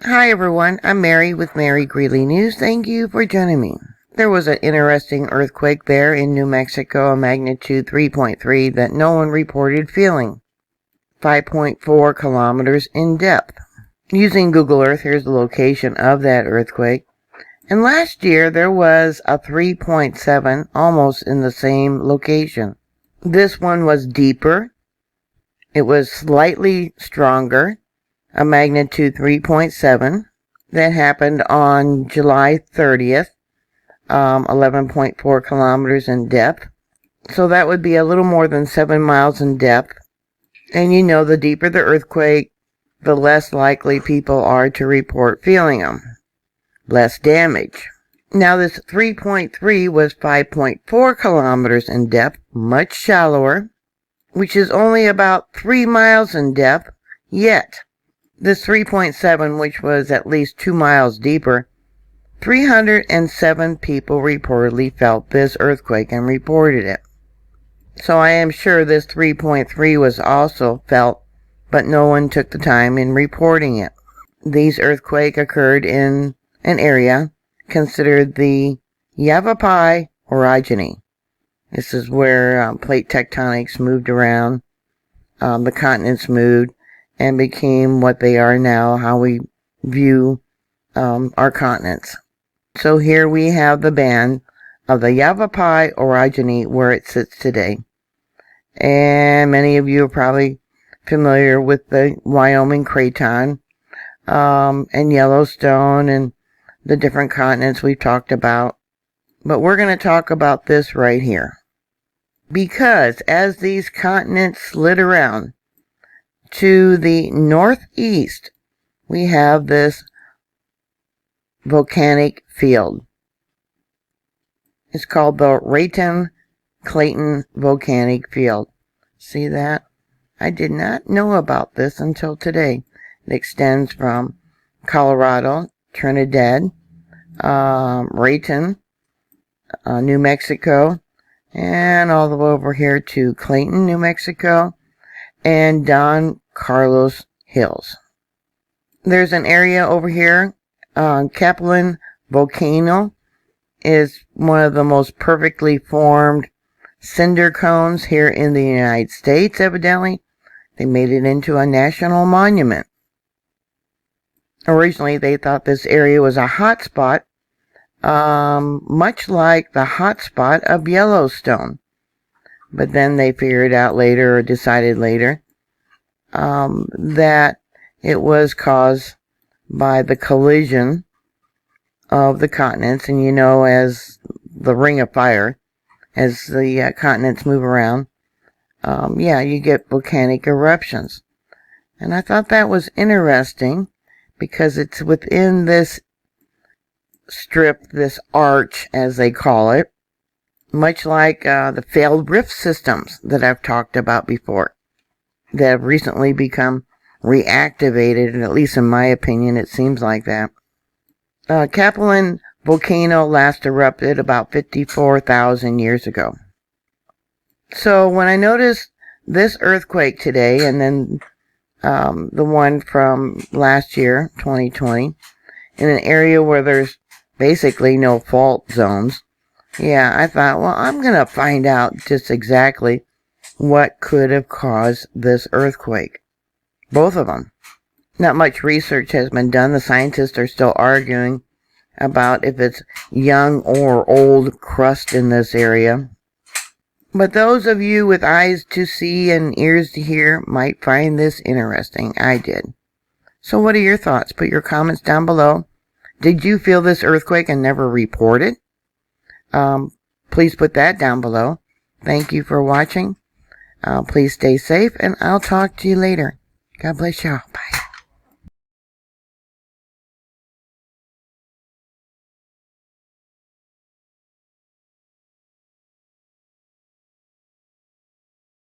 Hi everyone, I'm Mary with Mary Greeley News. Thank you for joining me. There was an interesting earthquake there in New Mexico, a magnitude 3.3 that no one reported feeling. 5.4 kilometers in depth. Using Google Earth, here's the location of that earthquake. And last year there was a 3.7 almost in the same location. This one was deeper. It was slightly stronger. A magnitude 3.7 that happened on July 30th, 11.4 kilometers in depth. So that would be a little more than 7 miles in depth. And you know, the deeper the earthquake, the less likely people are to report feeling them. Less damage. Now this 3.3 was 5.4 kilometers in depth, much shallower, which is only about 3 miles in depth, yet this 3.7, which was at least 2 miles deeper, 307 people reportedly felt this earthquake and reported it. So I am sure this 3.3 was also felt, but no one took the time in reporting it. These earthquakes occurred in an area considered the Yavapai Orogeny. This is where plate tectonics moved around, the continents moved, and became what they are now, how we view our continents. So here we have the band of the Yavapai Orogeny where it sits today. And many of you are probably familiar with the Wyoming Craton and Yellowstone and the different continents we've talked about. But we're going to talk about this right here. Because as these continents slid around, to the northeast, we have this volcanic field. It's called the Raton-Clayton Volcanic Field. See that? I did not know about this until today. It extends from Colorado, Trinidad, Raton, New Mexico, and all the way over here to Clayton, New Mexico, and Don Carlos Hills. There's an area over here, Kaplan Volcano is one of the most perfectly formed cinder cones here in the United States, evidently. They made it into a national monument. Originally, they thought this area was a hot spot, much like the hot spot of Yellowstone. But then they figured out later, or decided later, that it was caused by the collision of the continents. And you know, as the ring of fire, as the continents move around, you get volcanic eruptions. And I thought that was interesting because it's within this strip, this arch, as they call it, much like the failed rift systems that I've talked about before, that have recently become reactivated, and at least in my opinion, it seems like that. Kaplan Volcano last erupted about 54,000 years ago. So when I noticed this earthquake today, and then the one from last year, 2020, in an area where there's basically no fault zones, I thought, well, I'm going to find out just exactly what could have caused this earthquake. Both of them. Not much research has been done. The scientists are still arguing about if it's young or old crust in this area. But those of you with eyes to see and ears to hear might find this interesting. I did. So what are your thoughts? Put your comments down below. Did you feel this earthquake and never report it? Please put that down below. Thank you for watching. Please stay safe, and I'll talk to you later. God bless y'all. Bye.